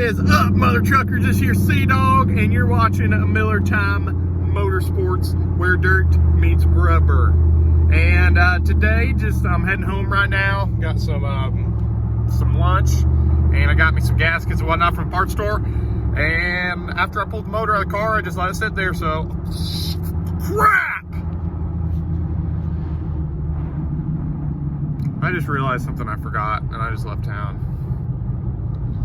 is up, mother truckers? This here Sea-Dog, and you're watching Miller Time Motorsports, where dirt meets rubber. And today, I'm heading home right now. Got some lunch, and I got me some gaskets and whatnot from the parts store. And after I pulled the motor out of the car, I just let it sit there. So, crap! I just realized something I forgot, and I just left town.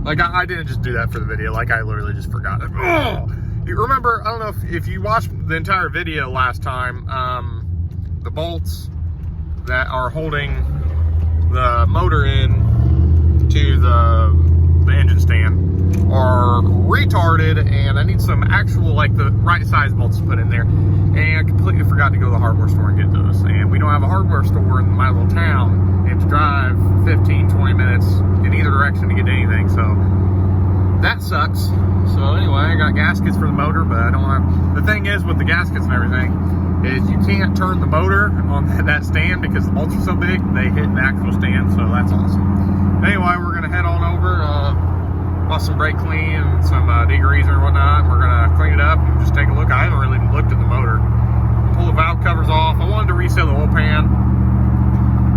Like, I didn't just do that for the video. Like, I literally just forgot. Oh! You remember, I don't know if you watched the entire video last time, the bolts that are holding the motor in to the engine stand are retarded, and I need some actual, like, the right size bolts to put in there. And I completely forgot to go to the hardware store and get those. And we don't have a hardware store in my little town. You have to drive 15, 20 minutes in either direction to get to anything, so that sucks. So anyway, I got gaskets for the motor, but I don't have, the thing is with the gaskets and everything, is you can't turn the motor on that stand because the bolts are so big, they hit the actual stand, so that's awesome. Anyway, we're gonna head on over, bust some brake clean and some degreaser and whatnot. We're gonna clean it up and just take a look. I haven't really even looked at the motor. Pull the valve covers off. I wanted to reseal the oil pan.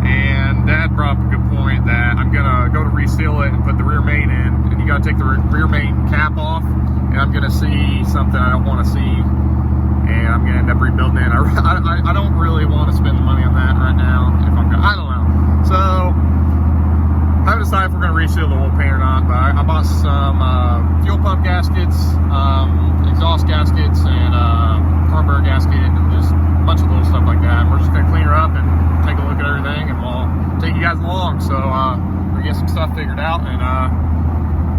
And Dad brought up a good point that I'm gonna go to reseal it and put the rear main in, and you gotta take the rear main cap off, and I'm gonna see something I don't want to see, and I'm gonna end up rebuilding it. I don't really want to spend the money on that right now. If I'm gonna, I don't know. So I haven't decided if we're gonna reseal the oil pan or not, but I bought some fuel pump gaskets, exhaust gaskets, and carburetor gasket, and just a bunch of little stuff like that. And we're just gonna clean her up and take a look at everything, and we'll take you guys along. So we get some stuff figured out, and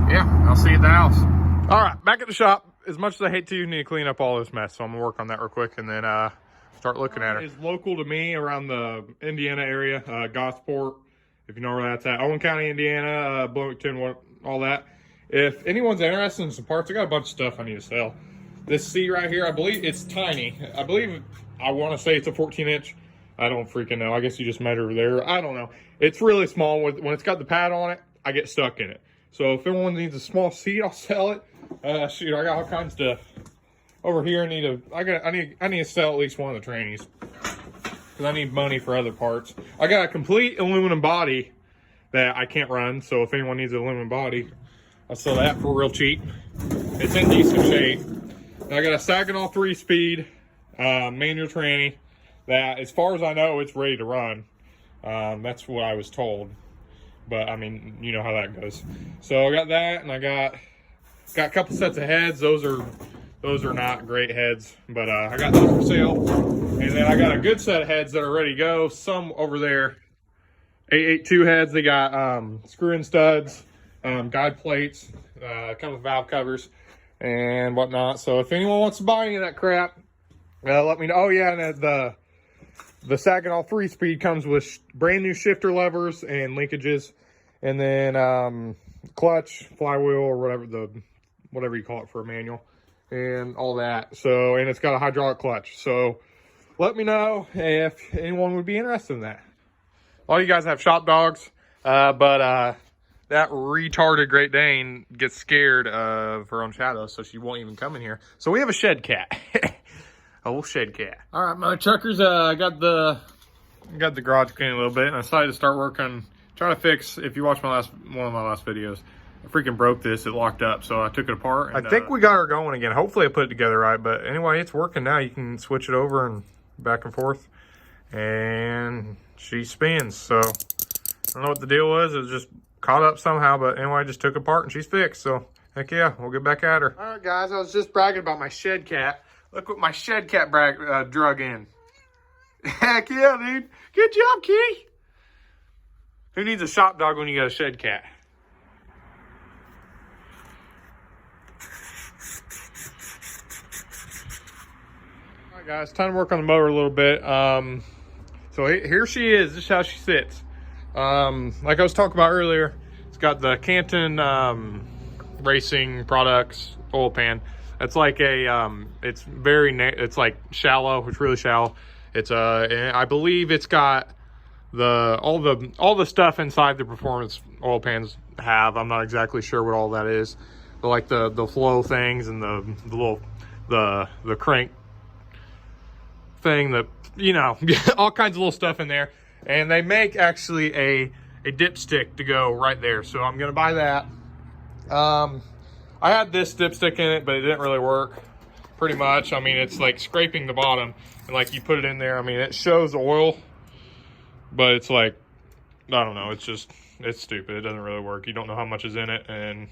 yeah, I'll see you at the house. All right, back at the shop. As much as I hate to, need to clean up all this mess, so I'm gonna work on that real quick, and then start looking at her. It's local to me around the Indiana area, Gosport, if you know where that's at. Owen County, Indiana, Bloomington, all that. If anyone's interested in some parts, I got a bunch of stuff I need to sell. This C right here, I believe it's tiny. I want to say it's a 14-inch. I don't freaking know. I guess you just measure there. I don't know. It's really small. When it's got the pad on it, I get stuck in it. So if anyone needs a small seat, I'll sell it. Shoot, I got all kinds of stuff over here. I need to sell at least one of the trannies because I need money for other parts. I got a complete aluminum body that I can't run. So if anyone needs an aluminum body, I'll sell that for real cheap. It's in decent shape. And I got a Saginaw 3-speed manual tranny that, as far as I know, it's ready to run. That's what I was told, but I mean, you know how that goes. So I got that, and I got a couple sets of heads. Those are not great heads, but I got those for sale. And then I got a good set of heads that are ready to go. Some over there, 882 heads. They got screw-in studs, guide plates, come with valve covers and whatnot. So if anyone wants to buy any of that crap, let me know. Oh yeah, and the Saginaw 3-speed comes with brand new shifter levers and linkages, and then clutch, flywheel, or whatever you call it for a manual, and all that. So, and it's got a hydraulic clutch. So let me know if anyone would be interested in that. All you guys have shop dogs, but that retarded Great Dane gets scared of her own shadow, so she won't even come in here. So we have a shed cat. A little shed cat. All right, my truckers, I got the garage cleaned a little bit, and I decided to start working, trying to fix, if you watch one of my last videos, I freaking broke this, it locked up, so I took it apart. And, I think we got her going again. Hopefully I put it together right, but anyway, it's working now. You can switch it over and back and forth, and she spins. So I don't know what the deal was. It was just caught up somehow, but anyway, I just took it apart and she's fixed. So heck yeah, we'll get back at her. All right, guys, I was just bragging about my shed cat. Look what my shed cat drug in. Heck yeah, dude. Good job, kitty. Who needs a shop dog when you got a shed cat? All right, guys, time to work on the motor a little bit. So here she is. This is how she sits. Like I was talking about earlier, it's got the Canton Racing Products oil pan. It's like a, it's like shallow. It's really shallow. It's I believe it's got all the stuff inside the performance oil pans have. I'm not exactly sure what all that is, like the flow things and the little the crank thing, that, you know, all kinds of little stuff in there. And they make actually a dipstick to go right there, so I'm gonna buy that. I had this dipstick in it, but it didn't really work pretty much. I mean, it's like scraping the bottom, and like you put it in there, I mean, it shows oil, but it's like, I don't know, it's stupid. It doesn't really work. You don't know how much is in it, and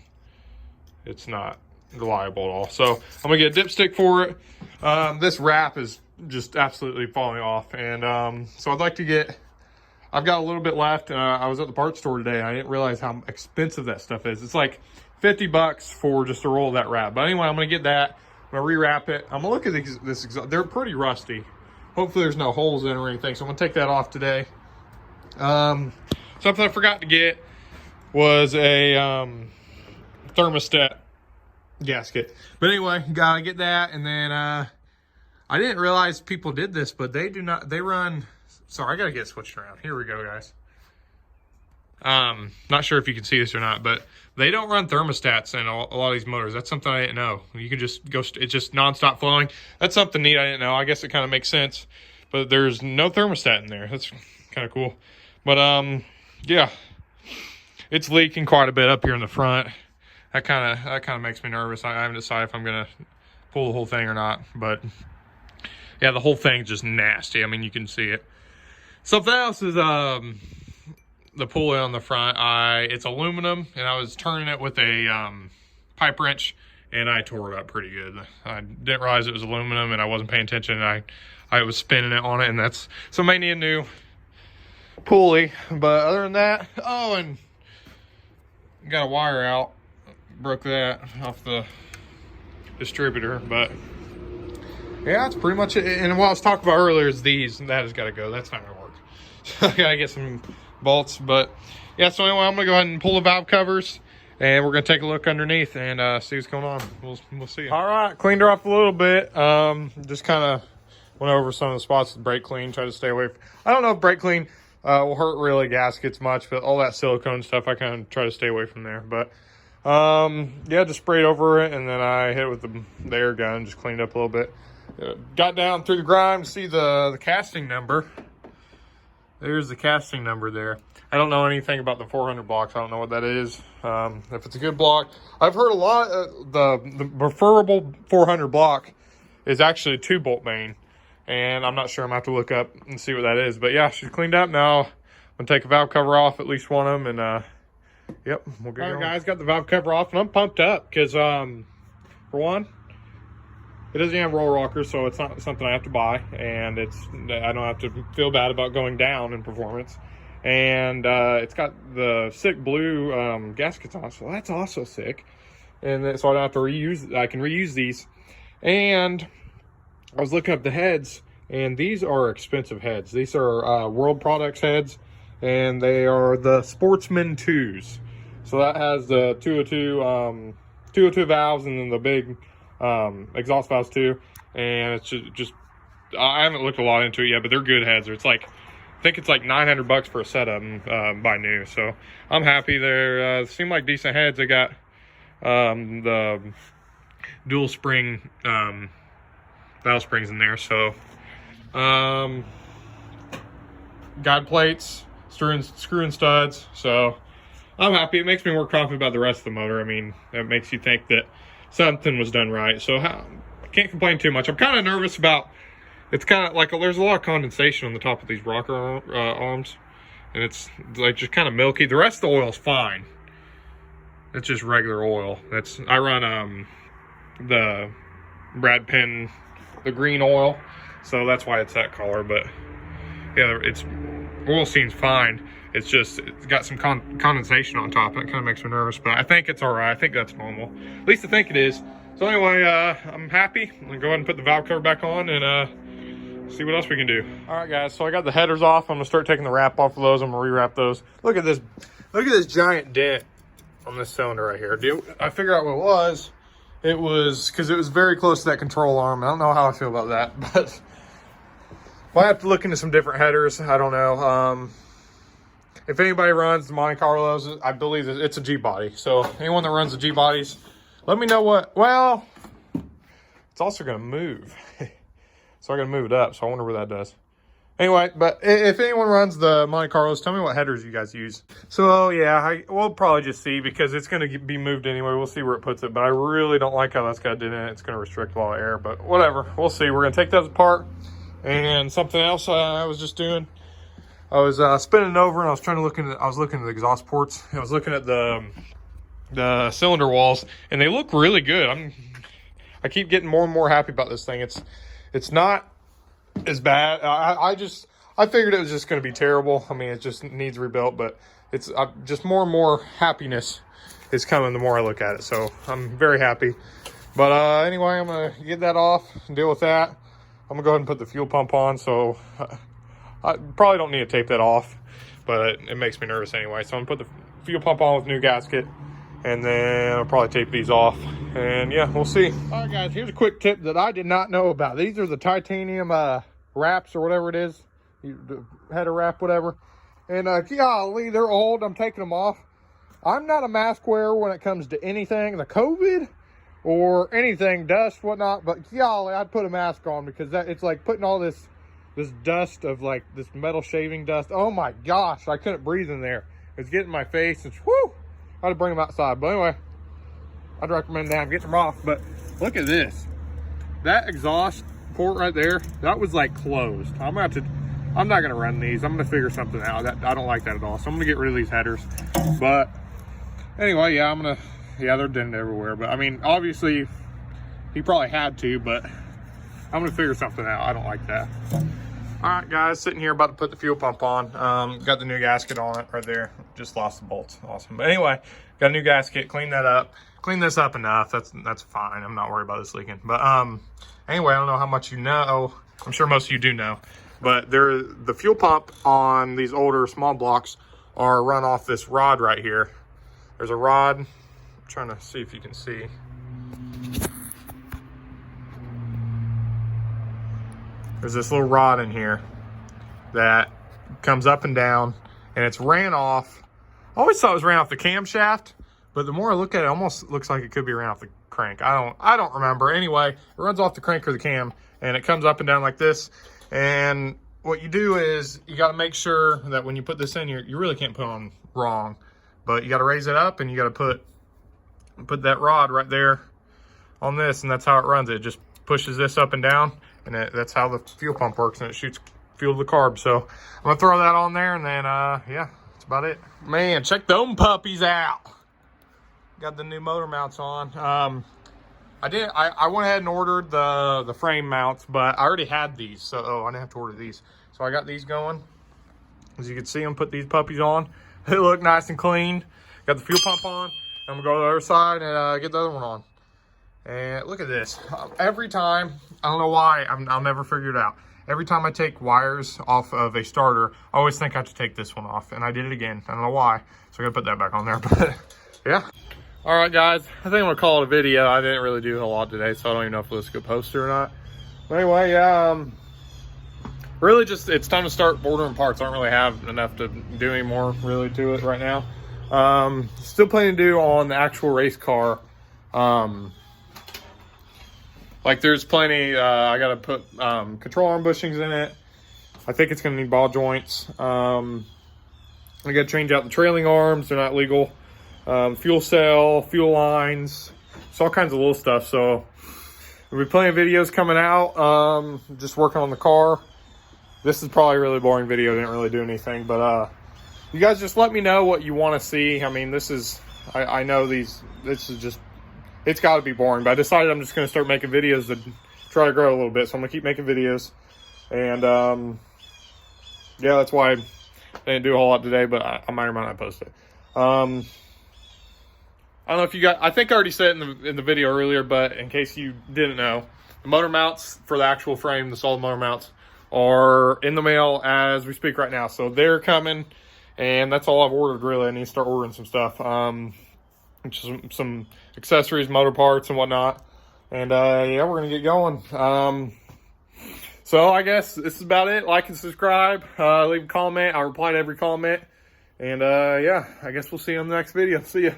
it's not reliable at all. So I'm gonna get a dipstick for it. This wrap is just absolutely falling off, and so I'd like to get, I've got a little bit left. I was at the parts store today, and I didn't realize how expensive that stuff is. It's like 50 bucks for just a roll of that wrap. But anyway, I'm gonna get that. I'm gonna rewrap it. I'm gonna look at this exhaust. They're pretty rusty. Hopefully there's no holes in it or anything, so I'm gonna take that off today. Something I forgot to get was a thermostat gasket. But anyway, gotta get that. And then I didn't realize people did this, but they do not, they run, sorry, I gotta get switched around. Here we go, guys. Not sure if you can see this or not, but they don't run thermostats in a lot of these motors. That's something I didn't know. You can just go, it's just nonstop flowing. That's something neat I didn't know. I guess it kind of makes sense, but there's no thermostat in there. That's kind of cool. But yeah, it's leaking quite a bit up here in the front. That kind of makes me nervous. I haven't decided if I'm gonna pull the whole thing or not, but yeah, the whole thing's just nasty. I mean, you can see it. Something else is the pulley on the front. It's aluminum, and I was turning it with a pipe wrench, and I tore it up pretty good. I didn't realize it was aluminum, and I wasn't paying attention. And I was spinning it on it, and that's, so I may need a new pulley. But other than that, oh, and got a wire out, broke that off the distributor. But yeah, that's pretty much it. And what I was talking about earlier is these, and that has got to go. That's not gonna work. So I gotta get some bolts. But yeah, so anyway, I'm gonna go ahead and pull the valve covers, and we're gonna take a look underneath and see what's going on. We'll see. All right, cleaned her off a little bit. Just kind of went over some of the spots with brake clean. Try to stay away from, I don't know if brake clean will hurt really gaskets much, but all that silicone stuff, I kind of try to stay away from there. But yeah, just sprayed over it, and then I hit it with the air gun, just cleaned up a little bit. Got down through the grime to see the casting number. There's the casting number there. I don't know anything about the 400 blocks. I don't know what that is. If it's a good block, I've heard a lot. The preferable 400 block is actually a 2-bolt main, and I'm not sure. I'm gonna have to look up and see what that is. But yeah, she's cleaned up now. I'm gonna take a valve cover off, at least one of them, and yep, we'll get going. All right, guys, got the valve cover off, and I'm pumped up because for one, it doesn't have roll rockers, so it's not something I have to buy, and I don't have to feel bad about going down in performance. And it's got the sick blue gaskets on, so that's also sick. And then, so I don't have to reuse. I can reuse these. And I was looking up the heads, and these are expensive heads. These are World Products heads, and they are the Sportsman 2s. So that has the 202 valves, and then the big exhaust valves too. And it's just I haven't looked a lot into it yet, but they're good heads. It's like, I think it's like 900 bucks for a set of them by new. So I'm happy. They seem like decent heads. They got the dual spring valve springs in there. So guide plates, screw and studs. So I'm happy. It makes me more confident about the rest of the motor. I mean, it makes you think that something was done right. So I can't complain too much. I'm kind of nervous about, it's kind of like there's a lot of condensation on the top of these rocker arms, and it's like just kind of milky. The rest of the oil is fine. It's just regular oil. I run the Brad Penn, the green oil, so that's why it's that color. But yeah, it's oil seems fine. It's just, it's got some condensation on top. It kind of makes me nervous, but I think it's all right. I think that's normal. At least I think it is. So anyway, I'm happy. I'm gonna go ahead and put the valve cover back on and see what else we can do. All right, guys, so I got the headers off. I'm gonna start taking the wrap off of those. I'm gonna rewrap those. Look at this giant dent on this cylinder right here. I figured out what it was. It was because it was very close to that control arm. I don't know how I feel about that, but might have to look into some different headers. I don't know. If anybody runs the Monte Carlos, I believe it's a G-body. So anyone that runs the G-bodies, Let me know what, well, it's also going to move. So I got to move it up. So I wonder where that does. Anyway, but if anyone runs the Monte Carlos, tell me what headers you guys use. So yeah, we'll probably just see because it's going to be moved anyway. We'll see where it puts it, but I really don't like how that's got did in it. It's going to restrict a lot of air, but whatever. We'll see. We're going to take that apart. And something else I was just doing, I was spinning it over and I was trying to look into. I was looking at the exhaust ports. I was looking at the cylinder walls, and they look really good. I keep getting more and more happy about this thing. It's not as bad. I figured it was just going to be terrible. I mean, it just needs rebuilt, but it's just more and more happiness is coming the more I look at it. So I'm very happy. But anyway, I'm going to get that off and deal with that. I'm going to go ahead and put the fuel pump on. So I probably don't need to tape that off, but it makes me nervous anyway. So I'm going to put the fuel pump on with new gasket, and then I'll probably tape these off. And yeah, we'll see. All right, guys, here's a quick tip that I did not know about. These are the titanium wraps or whatever it is. The header wrap, whatever. And golly, they're old. I'm taking them off. I'm not a mask wearer when it comes to anything, the COVID or anything, dust, whatnot. But golly, I'd put a mask on because it's like putting all this dust of like this metal shaving dust. Oh my gosh, I couldn't breathe in there. It's getting in my face. It's whoo. I had to bring them outside. But anyway, I'd recommend that. I'm getting them off. But look at this. That exhaust port right there, that was like closed. I'm not gonna run these. I'm gonna figure something out. I don't like that at all. So I'm gonna get rid of these headers. But anyway, yeah, they're dented everywhere. But I mean, obviously he probably had to, but I'm gonna figure something out. I don't like that. All right, guys, sitting here about to put the fuel pump on. Got the new gasket on it right there. Just lost the bolts. Awesome. But anyway, got a new gasket. Clean that up. Clean this up enough. That's fine. I'm not worried about this leaking. But anyway, I don't know how much you know. I'm sure most of you do know. But the fuel pump on these older small blocks are run off this rod right here. There's a rod. I'm trying to see if you can see. There's this little rod in here that comes up and down, and it's ran off. I always thought it was ran off the camshaft, but the more I look at it, it almost looks like it could be ran off the crank. I don't remember. Anyway, it runs off the crank or the cam, and it comes up and down like this. And what you do is you got to make sure that when you put this in here, you really can't put on wrong, but you got to raise it up, and you got to put that rod right there on this, and that's how it runs. It just pushes this up and down. And that's how the fuel pump works, and it shoots fuel to the carb. So I'm gonna throw that on there, and then yeah, that's about it. Man, check them puppies out. Got the new motor mounts on. I went ahead and ordered the frame mounts, but I already had these, so I didn't have to order these. So I got these going. As you can see, I'm put these puppies on. They look nice and clean. Got the fuel pump on. I'm gonna go to the other side and get the other one on. And look at this. Every time, I don't know why, I'll never figure it out. Every time I take wires off of a starter, I always think I have to take this one off. And I did it again. I don't know why. So I gotta put that back on there. But yeah. All right, guys. I think I'm gonna call it a video. I didn't really do a lot today, so I don't even know if this is a good poster or not. But anyway, yeah. Really just, it's time to start ordering parts. I don't really have enough to do any more really to it right now. Still planning to do on the actual race car. Like there's plenty, I gotta put control arm bushings in it. I think it's gonna need ball joints. I gotta change out the trailing arms, they're not legal. Fuel cell, fuel lines, it's all kinds of little stuff. So there'll be plenty of videos coming out, just working on the car. This is probably a really boring video, didn't really do anything, but you guys just let me know what you wanna see. I mean, this is, I know this is just, it's got to be boring, but I decided I'm just going to start making videos to try to grow a little bit. So I'm going to keep making videos. And, yeah, that's why I didn't do a whole lot today, but I might or might not post it. I don't know if you got, I think I already said it in the video earlier, but in case you didn't know, the motor mounts for the actual frame, the solid motor mounts, are in the mail as we speak right now. So they're coming, and that's all I've ordered, really. I need to start ordering some stuff. Some accessories, motor parts and whatnot, and yeah, we're gonna get going. So I guess this is about it. Like and subscribe, leave a comment. I'll reply to every comment, and yeah, I guess we'll see you on the next video. See ya.